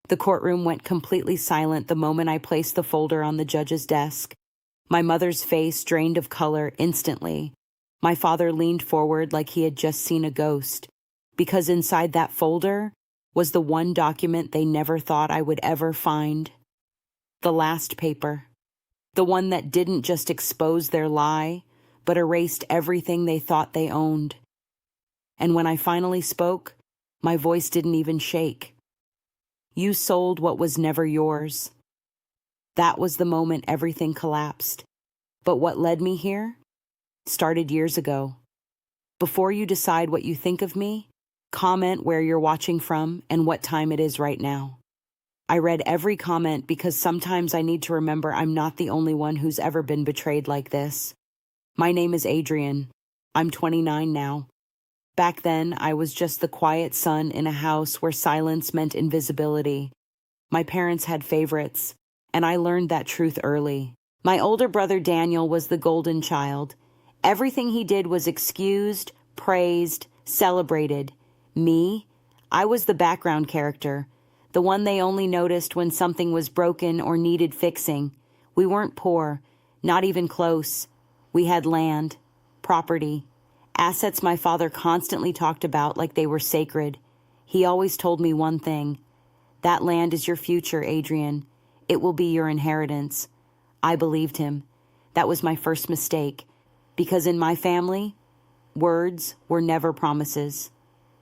The courtroom went completely silent the moment I placed the folder on the judge's desk. My mother's face drained of color instantly. My father leaned forward like he had just seen a ghost, because inside that folder was the one document they never thought I would ever find. The last paper. The one that didn't just expose their lie, but erased everything they thought they owned. And when I finally spoke, my voice didn't even shake. You sold what was never yours. That was the moment everything collapsed. But what led me here started years ago. Before you decide what you think of me, comment where you're watching from and what time it is right now. I read every comment because sometimes I need to remember I'm not the only one who's ever been betrayed like this. My name is Adrian. I'm 29 now. Back then, I was just the quiet son in a house where silence meant invisibility. My parents had favorites, and I learned that truth early. My older brother Daniel was the golden child. Everything he did was excused, praised, celebrated. Me, I was the background character, the one they only noticed when something was broken or needed fixing. We weren't poor, not even close. We had land, property, assets my father constantly talked about like they were sacred. He always told me one thing: that land is your future, Adrian. It will be your inheritance. I believed him. That was my first mistake, because in my family, words were never promises.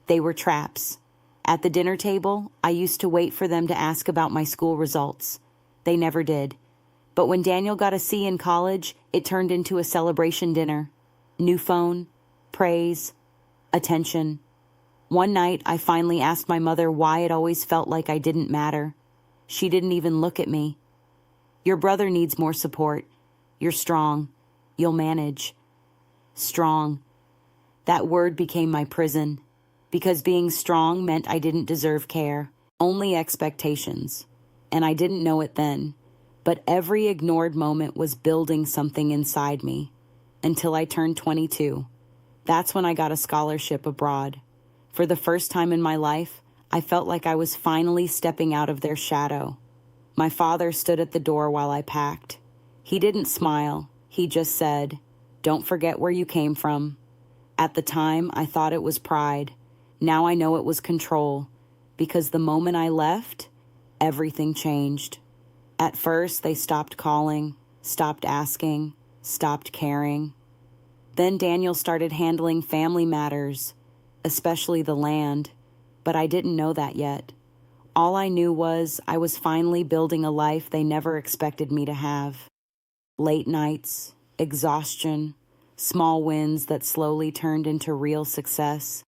They were traps. At the dinner table, I used to wait for them to ask about my school results. They never did. But when Daniel got a C in college, it turned into a celebration dinner. New phone, praise, attention. One night, I finally asked my mother why it always felt like I didn't matter. She didn't even look at me. Your brother needs more support. You're strong. You'll manage. Strong. That word became my prison, because being strong meant I didn't deserve care, only expectations. And I didn't know it then, but every ignored moment was building something inside me, until I turned 22. That's when I got a scholarship abroad. For the first time in my life, I felt like I was finally stepping out of their shadow. My father stood at the door while I packed. He didn't smile. He just said, "Don't forget where you came from." At the time, I thought it was pride. Now I know it was control, because the moment I left, everything changed. At first, they stopped calling, stopped asking, stopped caring. Then Daniel started handling family matters, especially the land, but I didn't know that yet. All I knew was I was finally building a life they never expected me to have. Late nights, exhaustion, small wins that slowly turned into real success.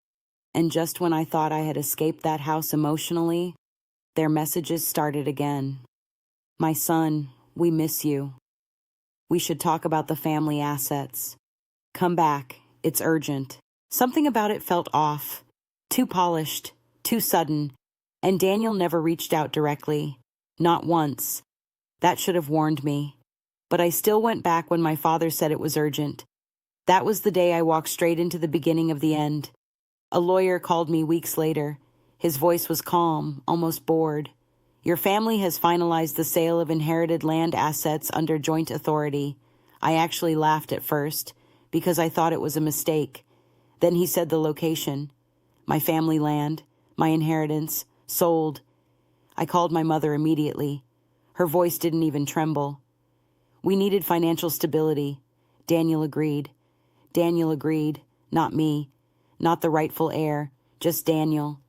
And just when I thought I had escaped that house emotionally, their messages started again. "My son, we miss you. We should talk about the family assets. Come back, it's urgent." Something about it felt off, too polished, too sudden, and Daniel never reached out directly, not once. That should have warned me. But I still went back when my father said it was urgent. That was the day I walked straight into the beginning of the end. A lawyer called me weeks later. His voice was calm, almost bored. "Your family has finalized the sale of inherited land assets under joint authority." I actually laughed at first, because I thought it was a mistake. Then he said the location. My family land, my inheritance, sold. I called my mother immediately. Her voice didn't even tremble. "We needed financial stability." Daniel agreed. Daniel agreed, not me. Not the rightful heir, just Daniel.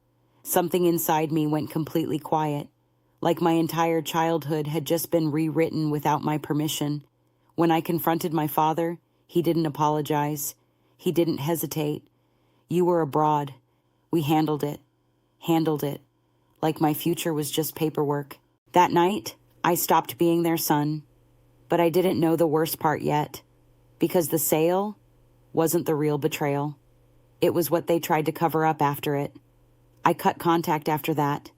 Something inside me went completely quiet, like my entire childhood had just been rewritten without my permission. When I confronted my father, he didn't apologize. He didn't hesitate. "You were abroad. We handled it, like my future was just paperwork." That night, I stopped being their son, but I didn't know the worst part yet, because the sale wasn't the real betrayal. It was what they tried to cover up after it. I cut contact after that.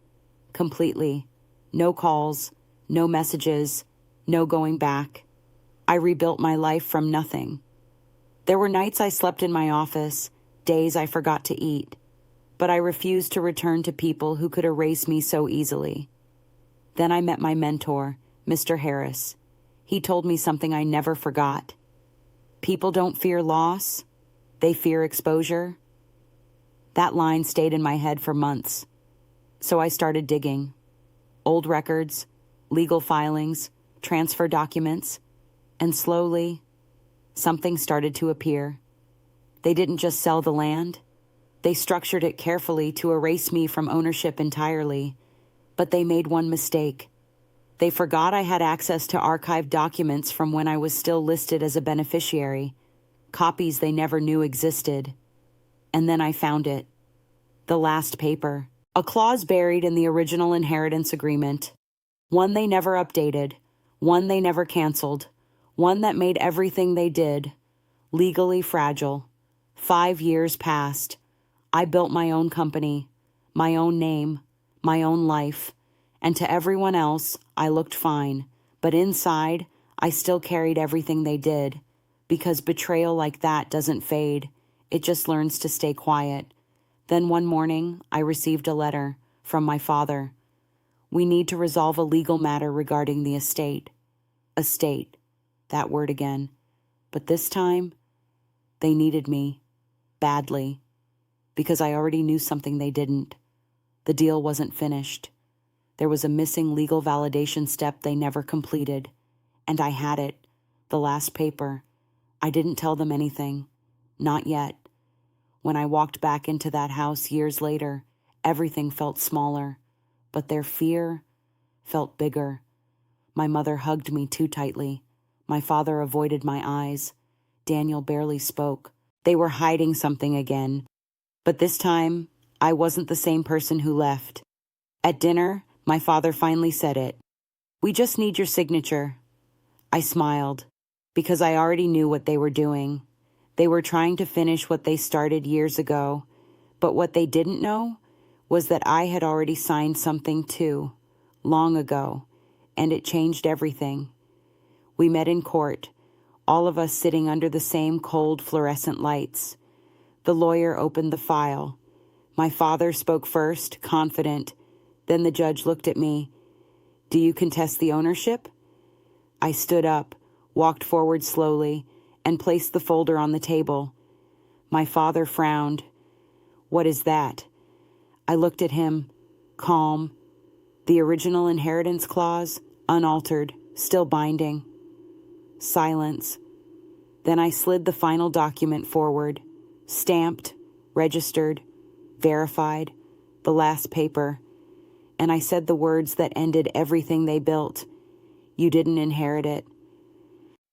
Completely. No calls, no messages, no going back. I rebuilt my life from nothing. There were nights I slept in my office, days I forgot to eat, but I refused to return to people who could erase me so easily. Then I met my mentor, Mr. Harris. He told me something I never forgot. People don't fear loss, they fear exposure. That line stayed in my head for months. So I started digging. Old records, legal filings, transfer documents, and slowly, something started to appear. They didn't just sell the land. They structured it carefully to erase me from ownership entirely. But they made one mistake. They forgot I had access to archived documents from when I was still listed as a beneficiary, copies they never knew existed. And then I found it. The last paper. A clause buried in the original inheritance agreement. One they never updated. One they never canceled. One that made everything they did legally fragile. 5 years passed. I built my own company, my own name, my own life, and to everyone else, I looked fine. But inside, I still carried everything they did, because betrayal like that doesn't fade. It just learns to stay quiet. Then one morning, I received a letter from my father. We need to resolve a legal matter regarding the estate. Estate, that word again. But this time, they needed me, badly, because I already knew something they didn't. The deal wasn't finished. There was a missing legal validation step they never completed. And I had it, the last paper. I didn't tell them anything. Not yet. When I walked back into that house years later, everything felt smaller, but their fear felt bigger. My mother hugged me too tightly. My father avoided my eyes. Daniel barely spoke. They were hiding something again. But this time, I wasn't the same person who left. At dinner, my father finally said it. We just need your signature. I smiled, because I already knew what they were doing. They were trying to finish what they started years ago, but what they didn't know was that I had already signed something too, long ago, and it changed everything. We met in court, all of us sitting under the same cold fluorescent lights. The lawyer opened the file. My father spoke first, confident. Then the judge looked at me. Do you contest the ownership? I stood up, walked forward slowly, and placed the folder on the table. My father frowned. What is that? I looked at him, calm. The original inheritance clause, unaltered, still binding. Silence. Then I slid the final document forward, stamped, registered, verified, the last paper, and I said the words that ended everything they built. You didn't inherit it.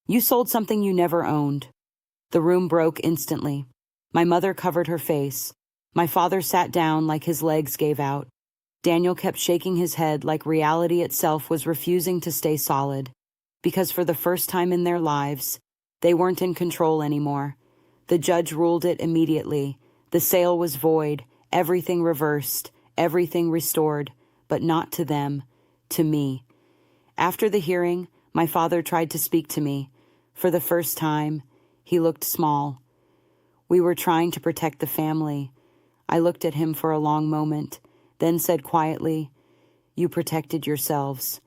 You sold something you never owned. The room broke instantly. My mother covered her face. My father sat down like his legs gave out. Daniel kept shaking his head like reality itself was refusing to stay solid. Because for the first time in their lives, they weren't in control anymore. The judge ruled it immediately. The sale was void, everything reversed, everything restored, but not to them, to me. After the hearing, my father tried to speak to me. For the first time, he looked small. We were trying to protect the family. I looked at him for a long moment, then said quietly, "You protected yourselves."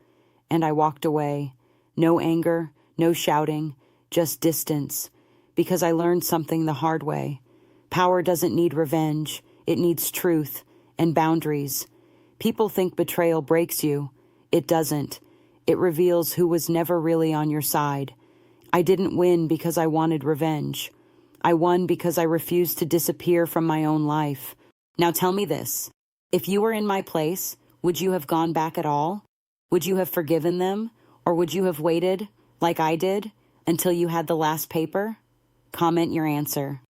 And I walked away. No anger, no shouting, just distance, because I learned something the hard way. Power doesn't need revenge. It needs truth and boundaries. People think betrayal breaks you. It doesn't. It reveals who was never really on your side. I didn't win because I wanted revenge. I won because I refused to disappear from my own life. Now tell me this. If you were in my place, would you have gone back at all? Would you have forgiven them? Or would you have waited, like I did, until you had the last paper? Comment your answer.